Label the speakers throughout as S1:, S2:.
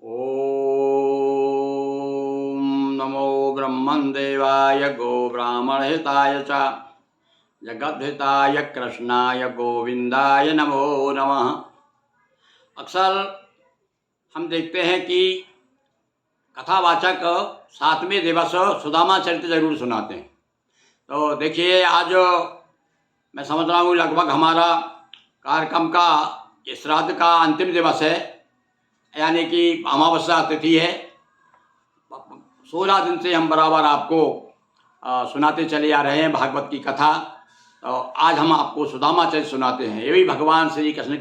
S1: ओम नमो ब्रह्मन् देवाय गो ब्राह्मणहिताय च जगद्धिताय कृष्णाय गोविंदाय नमो नमः। अक्सर हम देखते हैं कि कथावाचक 7वें दिवस सुदामा चरित्र जरूर सुनाते हैं। तो देखिए, आज मैं समझ रहा हूँ लगभग हमारा कार्यक्रम का श्राद्ध का अंतिम दिवस है, यानी कि अमावस्या तिथि है। 16 दिन से हम बराबर आपको सुनाते चले आ रहे हैं भागवत की कथा। तो आज हम आपको सुदामा चरित्र सुनाते हैं। ये भी भगवान श्री कृष्ण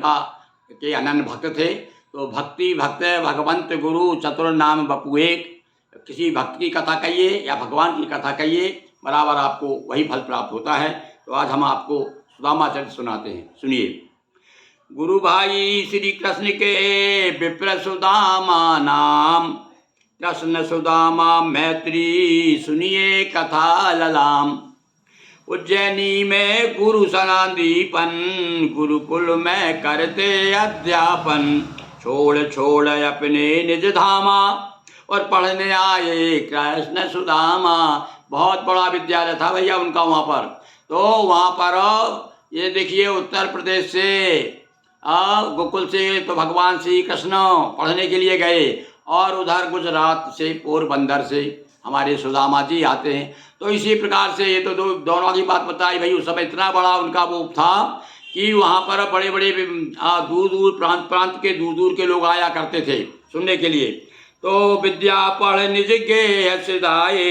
S1: के अनन्य भक्त थे। तो भक्ति भक्त भगवंत गुरु चतुर नाम बपू एक, किसी भक्त की कथा कहिए या भगवान की कथा कहिए, बराबर आपको वही फल प्राप्त होता है। तो आज हम आपको सुदामा चरित्र सुनाते हैं, सुनिए। गुरु भाई श्री कृष्ण के विप्र सुदामा नाम, कृष्ण सुदामा मैत्री सुनिए कथा ललाम। उज्जैनी में गुरु सनादीपन, गुरुकुल में करते अध्यापन। छोड़ छोड़ अपने निज धामा, और पढ़ने आए कृष्ण सुदामा। बहुत बड़ा विद्यालय था भैया उनका वहाँ पर। तो वहाँ पर ये देखिए, उत्तर प्रदेश से गोकुल से तो भगवान श्री कृष्ण पढ़ने के लिए गए, और उधर गुजरात से पोरबंदर से हमारे सुदामा जी आते हैं। तो इसी प्रकार से ये तो दोनों की बात बताई भाई। उस समय इतना बड़ा उनका वो था कि वहाँ पर बड़े बड़े दूर दूर प्रांत के दूर दूर के लोग आया करते थे सुनने के लिए। तो विद्या पढ़ निज के सिधाए,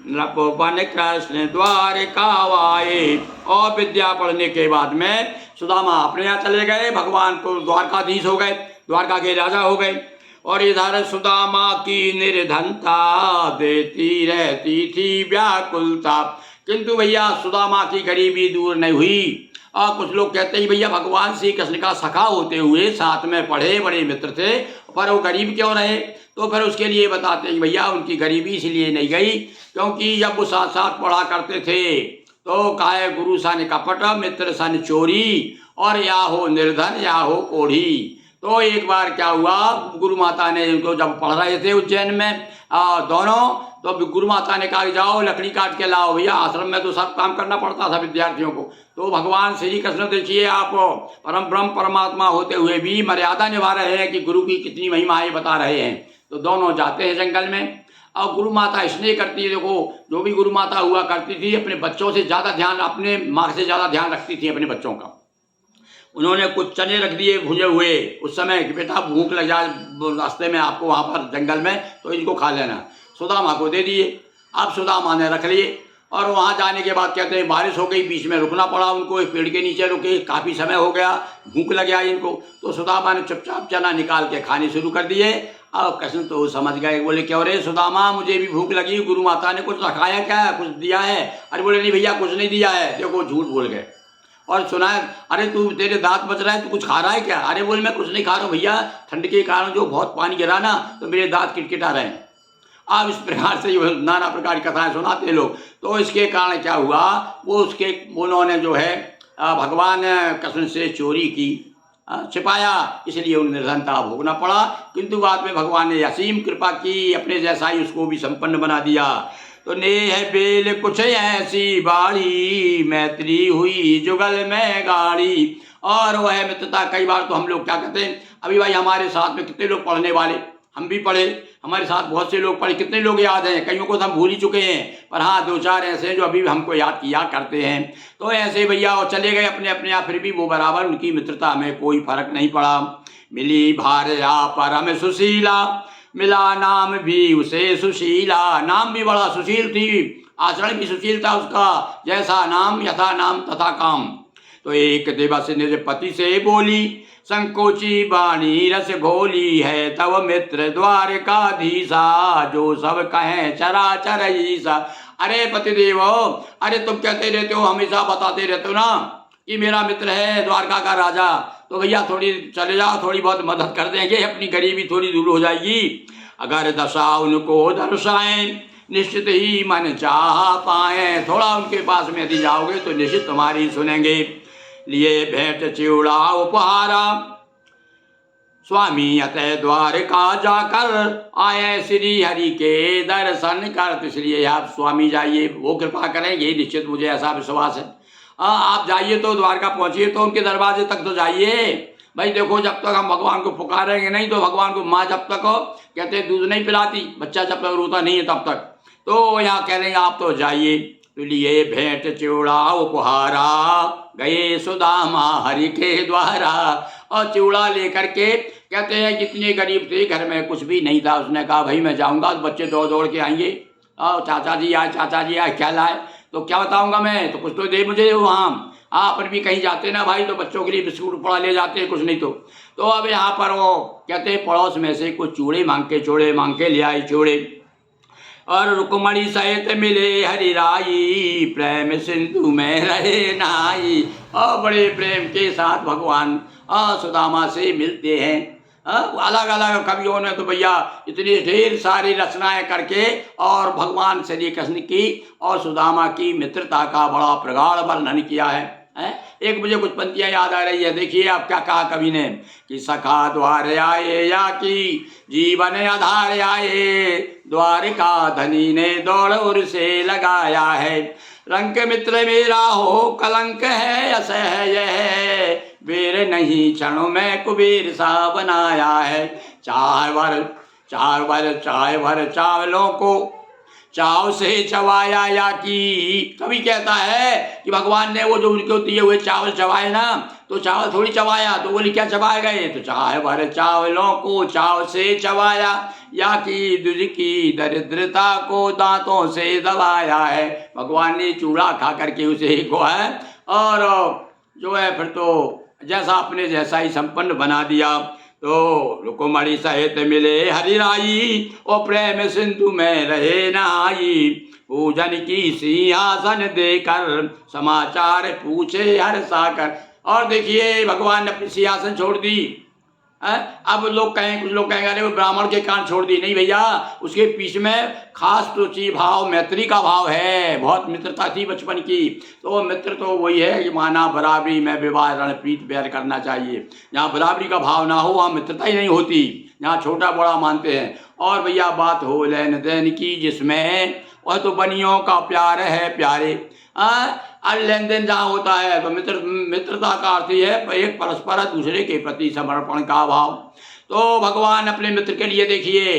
S1: नृपवन कृष्ण द्वारका आए। और विद्या पढ़ने के बाद में सुदामा अपने यहाँ चले गए, भगवान को द्वारकाधीश हो गए, द्वारका के राजा हो गए। और इधर सुदामा की निर्धनता, देती रहती थी व्याकुलता। किंतु भैया सुदामा की गरीबी दूर नहीं हुई। और कुछ लोग कहते हैं भैया भगवान श्री कृष्ण का सखा होते हुए साथ में पढ़े, बड़े मित्र थे, पर वो गरीब क्यों रहे? तो फिर उसके लिए बताते हैं भैया उनकी गरीबी इसलिए नहीं गई क्योंकि जब वो साथ साथ पढ़ा करते थे तो काहे गुरु सन कपट मित्र सन चोरी, और या हो निर्धन या हो कोढ़ी। तो एक बार क्या हुआ, गुरु माता ने इनको जब पढ़ रहे थे उज्जैन में दोनों, तो गुरु माता ने कहा जाओ लकड़ी काट के लाओ। भैया आश्रम में तो सब काम करना पड़ता था विद्यार्थियों को। तो भगवान श्री कृष्ण देखिए, आप परम ब्रह्म परमात्मा होते हुए भी मर्यादा निभा रहे हैं कि गुरु की कितनी महिमाएं बता रहे हैं। तो दोनों जाते हैं जंगल में, और गुरु माता इसलिए करती है, देखो जो भी गुरु माता हुआ करती थी अपने बच्चों से ज़्यादा ध्यान, अपने माँ से ज़्यादा ध्यान रखती थी अपने बच्चों का। उन्होंने कुछ चने रख दिए भुने हुए उस समय कि बेटा भूख लग जाए रास्ते में आपको वहाँ पर जंगल में, तो इनको खा लेना। सुदामा को दे दिए। अब सुदामा ने रख लिए, और वहाँ जाने के बाद कहते हैं बारिश हो गई, बीच में रुकना पड़ा उनको, एक पेड़ के नीचे रुके, काफ़ी समय हो गया, भूख लग गया इनको। तो सुदामा ने चुपचाप चना निकाल के खाने शुरू कर दिए। अब कृष्ण तो समझ गए, बोले क्यों रे सुदामा, मुझे भी भूख लगी, गुरु माता ने कुछ रखाया क्या, कुछ दिया है? अरे बोले नहीं भैया कुछ नहीं दिया है। देखो झूठ बोल गए। और सुना है, अरे तू तेरे दांत बच रहा है, तू कुछ खा रहा है क्या? अरे बोले मैं कुछ नहीं खा रहा हूँ भैया, ठंड के कारण जो बहुत पानी गिरा ना तो मेरे दांत किटकिटा रहे हैं। अब इस प्रकार से नाना प्रकार की कथाएं सुनाते हैं लोग। तो इसके कारण क्या हुआ, वो उसके उन्होंने जो है भगवान कृष्ण से चोरी की, छिपाया, इसलिए उन्हें निर्धनता भोगना पड़ा। किंतु बाद में भगवान ने असीम कृपा की, अपने जैसा ही उसको भी संपन्न बना दिया। तो नेह बेल कुछ ऐसी बाड़ी, मैत्री हुई जुगल में गाड़ी। और वह मित्रता, कई बार तो हम लोग क्या कहते हैं, अभी भाई हमारे साथ में कितने लोग पढ़ने वाले, हम भी पढ़े, हमारे साथ बहुत से लोग पढ़े, कितने लोग याद हैं, कईयों को तो हम भूल ही चुके हैं, पर हाँ दो चार ऐसे हैं जो अभी हमको याद किया करते हैं। तो ऐसे भैया और चले गए अपने अपने आप, फिर भी वो बराबर उनकी मित्रता में कोई फर्क नहीं पड़ा। मिली भार्या परम सुशीला, मिला नाम भी उसे सुशीला। नाम भी बड़ा सुशील थी, आचरण भी सुशील था उसका, जैसा नाम यथा नाम तथा काम। तो एक दिवस निज पति से बोली, संकोची बाणी रस घोली है तव मित्र द्वारकाधीशा, जो सब कहें चराचर ईसा। अरे पतिदेव, अरे तुम कहते रहते हो, हमेशा बताते रहते हो ना कि मेरा मित्र है द्वारका का राजा, तो भैया थोड़ी चले जाओ, थोड़ी बहुत मदद कर देंगे, अपनी गरीबी थोड़ी दूर हो जाएगी। अगर दशा उनको दर्शाएं, निश्चित ही मन चाह पाए। थोड़ा उनके पास में यदि जाओगे तो निश्चित तुम्हारी सुनेंगे। लिए भेंट चिवड़ा उपहारा, स्वामी अतः द्वारका जाकर आए श्री हरि के दर्शन कर। तो इसलिए आप स्वामी जाइए, वो कृपा करेंगे निश्चित, मुझे ऐसा विश्वास है। आप जाइए तो द्वारका पहुंचिए तो उनके दरवाजे तक तो जाइए। भाई देखो, जब तक हम भगवान को पुकारेंगे नहीं तो भगवान को माँ जब तक कहते दूध नहीं पिलाती, बच्चा जब तक रोता नहीं है तब तक। तो यहाँ कह रहे हैं आप तो जाइए। तो लिए भेंट चिवड़ा उपहारा, गए सुदामा हरि के द्वारा। और चिवड़ा लेकर के कहते हैं जितने गरीब थे, घर में कुछ भी नहीं था, उसने कहा भाई मैं जाऊंगा, तो बच्चे दौड़ दौड़ के आएंगे, और चाचा जी आए क्या लाए, तो क्या बताऊंगा मैं, तो कुछ तो दे मुझे। वहाँ आप भी कहीं जाते ना भाई तो बच्चों के लिए बिस्कुट पड़ा ले जाते हैं, कुछ नहीं तो अब यहाँ पर वो कहते हैं पड़ोस में से कुछ चूड़े मांग के ले आई चूड़े। और रुक्मणी सहित मिले हरि राई, प्रेम सिंधु में रहे नाई। और बड़े प्रेम के साथ भगवान सुदामा से मिलते हैं। अलग अलग कवियों ने तो भैया इतनी ढेर सारी रचनाएं करके और भगवान श्री कृष्ण की और सुदामा की मित्रता का बड़ा प्रगाढ़ वर्णन किया है। एक मुझे कुछ पंक्तियां याद आ रही है, देखिए आप क्या कहा कवि ने कि सखा द्वार आए या कि जीवन आधार आए, द्वारिका धनी ने दौड़ उर से लगाया है। रंग मित्र मेरा हो कलंक है असह यह, बेर नहीं क्षणों में कुबेर सा बनाया है। चार भर चावलों को चाव से चबाया या कि, कभी कहता है कि भगवान ने वो जो उनके दिए हुए चावल चबाए ना, तो चावल थोड़ी चबाया, तो बोली क्या चबाए गए, तो चाहे भर चावलों को चाव से चबाया या कि दुर्ज की दरिद्रता को दांतों से दबाया है। भगवान ने चूड़ा खा करके उसे को है और जो है फिर तो जैसा अपने जैसा ही संपन्न बना दिया। तो रुक्मणी सहित मिले हरि राई, और प्रेम सिंधु में रहे नाई। पूजन की सिंहासन देकर समाचार पूछे हर साकर। और देखिए भगवान ने अपनी सिंहासन छोड़ दी। अब लोग कहें, कुछ लोग कहेंगे अरे वो ब्राह्मण के कारण छोड़ दी, नहीं भैया, उसके पीछे में खास रुचि भाव मैत्री का भाव है। बहुत मित्रता थी बचपन की, तो वो मित्र तो वही है कि माना बराबरी में विवाह रणप्रीत बैर करना चाहिए। जहाँ बराबरी का भाव ना हो वहाँ मित्रता ही नहीं होती, जहाँ छोटा बड़ा मानते हैं। और भैया बात हो लेन देन की जिसमें, वह तो बनियों का प्यार है प्यारे। लेन देन जहाँ होता है तो मित्रता का अर्थ ही है एक परस्पर दूसरे के प्रति समर्पण का भाव। तो भगवान अपने मित्र के लिए देखिए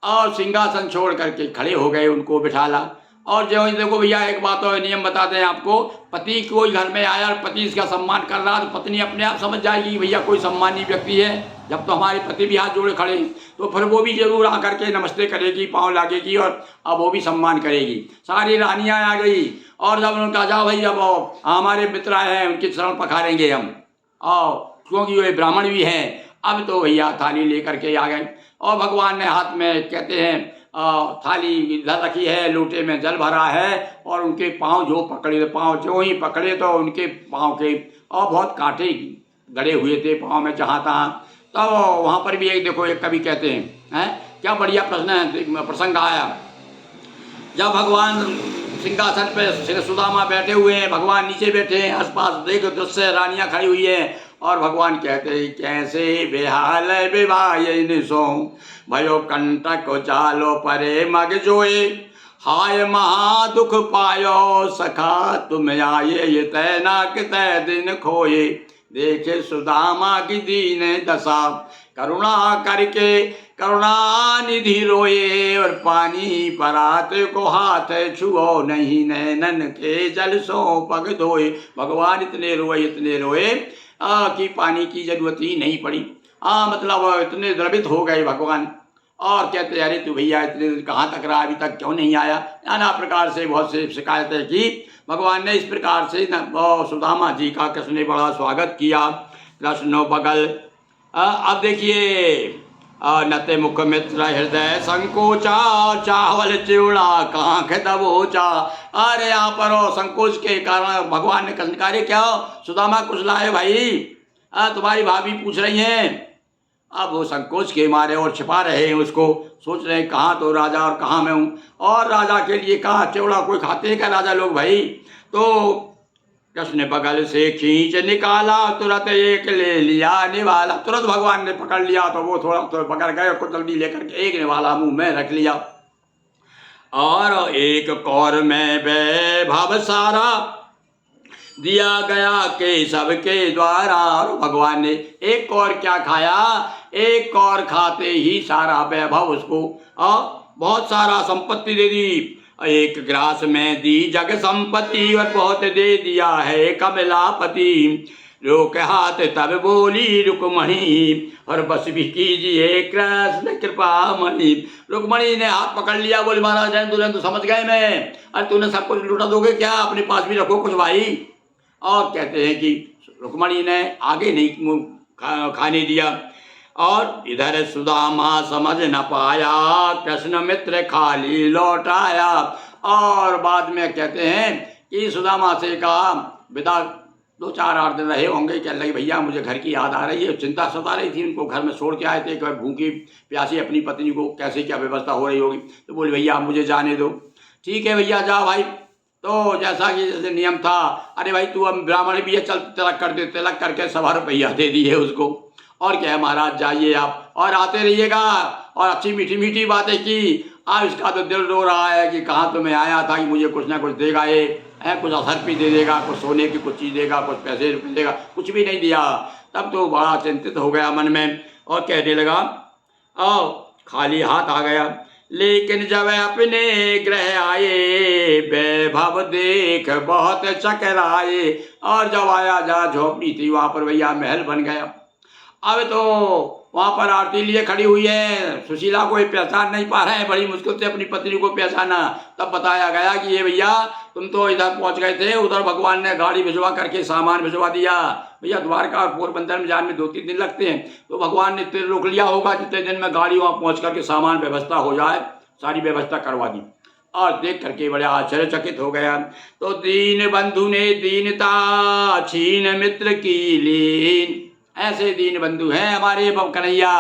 S1: और सिंहासन छोड़ करके खड़े हो गए, उनको बिठाला। और जो देखो भैया एक बात और नियम बताते हैं आपको, पति कोई घर में आया और पति इसका सम्मान कर रहा तो पत्नी अपने आप समझ जाएगी भैया कोई सम्मानी व्यक्ति है। जब तो हमारे पति भी हाथ जोड़े खड़े तो फिर वो भी जरूर आकर के नमस्ते करेगी, पाँव लागेगी और अब वो भी सम्मान करेगी। सारी रानियाँ आ गई और जब उन्होंने कहा जाओ भाई अब हमारे मित्र आए हैं उनके चरण पखारेंगे हम, और क्योंकि वे ब्राह्मण भी हैं। अब तो भैया थाली लेकर के आ गए और भगवान ने हाथ में कहते हैं थाली इधर रखी है, लोटे में जल भरा है और उनके पाँव जो पकड़े, पाँव जो ही पकड़े तो उनके पाँव के और बहुत कांटे गड़े हुए थे पाँव में जहाँ तहाँ। तो वहाँ पर भी एक देखो एक कवि कहते हैं क्या बढ़िया प्रसंग आया। जब भगवान सिंहासन पे श्री सुदामा बैठे हुए हैं, भगवान नीचे बैठे हैं, आसपास देख दृश्य रानियाँ खड़ी हुई हैं और भगवान कहते हैं कैसे बेहाल विवाह सो भयो कंटक चालो परे मग जोए, हाय महा दुख पायो सखा तुम आये ये तैना तय दिन खोए। देखे सुदामा की दीन दशा करुणा करके करुणा निधि रोए, और पानी परात को हाथ छुओ नहीं नैनन के जल सो पग धोए। भगवान इतने रोए कि पानी की जरूरत ही नहीं पड़ी। मतलब इतने द्रवित हो गए भगवान और कहते अरे तू भैया इतने कहाँ तक रहा, अभी तक क्यों नहीं आया। नाना प्रकार से बहुत से शिकायतें की। भगवान ने इस प्रकार से सुदामा जी का कृष्ण ने बड़ा स्वागत किया। कृष्ण बगल अब देखिए नते मुख मित्र हृदय संकोचा, चावल चिवड़ा कांख दबोचा। अरे यहाँ पर संकोच के कारण भगवान ने कृष्ण कार्य क्या सुदामा कुछ लाए भाई, तुम्हारी भाभी पूछ रही हैं। अब वो संकोच के मारे और छिपा रहे हैं उसको, सोच रहे हैं कहाँ तो राजा और कहाँ मैं हूँ। और राजा के लिए कहाँ चिवड़ा कोई खाते हैं क्या राजा लोग भाई। तो कृष्ण बगल से खींच निकाला, तुरंत एक ले लिया निवाला। तुरंत भगवान ने पकड़ लिया तो वो थोड़ा तो पकड़ गए, कुछ जल्दी लेकर के एक निवाला मुंह में रख लिया। और एक कौर में वैभव सारा दिया गया केशव के द्वारा। और भगवान ने एक कौर क्या खाया, एक कौर खाते ही सारा वैभव उसको बहुत सारा संपत्ति दे दी। एक ग्रास में दी जग संपत्ति और बहुत दे दिया है कमलापति। लोक हाथ तब बोली रुक्मणी, और बस भी कीजिए कृष्ण कृपा मणि। रुक्मणी ने हाथ पकड़ लिया, बोली महाराज जैन दुल्हन तो समझ गए मैं, अरे तूने सब कुछ लुटा दोगे क्या, अपने पास भी रखो कुछ भाई। और कहते हैं कि रुक्मणी ने आगे नहीं खाने दिया। और इधर सुदामा समझ न पाया, कृष्ण मित्र खाली लौटाया। और बाद में कहते हैं कि सुदामा से कहा, विदा 2-4 दिन रहे होंगे, कह लगे भैया मुझे घर की याद आ रही है, चिंता सता रही थी, उनको घर में छोड़ के आए थे, कि भूखी प्यासी अपनी पत्नी को कैसे क्या व्यवस्था हो रही होगी। तो बोले भैया आप मुझे जाने दो। ठीक है भैया जा भाई। तो जैसा कि जैसे नियम था, अरे भाई तू अब ब्राह्मण भी है, चल तिलक कर दे। तिलक करके 1.25 रुपया दे दिए उसको। और क्या है महाराज जाइए आप और आते रहिएगा, और अच्छी मीठी मीठी बातें की। अब इसका तो दिल रो रहा है कि कहाँ तो मैं आया था कि मुझे कुछ ना कुछ देगा, ये है कुछ असर भी दे देगा, कुछ सोने की कुछ चीज़ देगा, कुछ पैसे देगा, कुछ भी नहीं दिया। तब तो बड़ा चिंतित हो गया मन में और कहने लगा, आओ खाली हाथ आ गया। लेकिन जब अपने ग्रह आए, वैभव देख बहुत चकराए। और जब आया जहाँ झोपड़ी थी वहाँ पर भैया महल बन गया। अब तो वहाँ पर आरती लिए खड़ी हुई है, सुशीला को पहचान नहीं पा रहे हैं, बड़ी मुश्किल से अपनी पत्नी को पहचाना। तब बताया गया कि ये भैया तुम तो इधर पहुँच गए थे, उधर भगवान ने गाड़ी भिजवा करके सामान भिजवा दिया। भैया द्वारका और पोरबंदर में जाने में 2-3 दिन लगते हैं, तो भगवान ने इतने रोक लिया होगा जितने दिन में गाड़ी वहाँ पहुँच करके सामान व्यवस्था हो जाए, सारी व्यवस्था करवा दी। और देख करके बड़े आश्चर्यचकित हो गया। तो दीन बंधु ने दीनता छीन मित्र की लीन। ऐसे दीन बंधु हैं हमारे कन्हैया।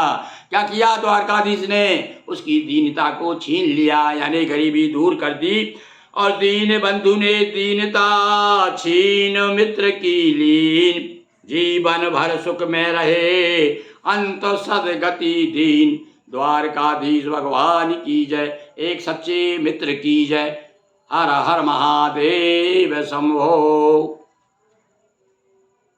S1: क्या किया द्वारकाधीश ने, उसकी दीनता को छीन लिया, यानी गरीबी दूर कर दी। और दीन बंधु ने दीनता छीन मित्र की लीन। जीवन भर सुख में रहे अंत सदगति दीन। द्वारकाधीश भगवान की जय, एक सच्चे मित्र की जय। हर हर महादेव शंभो।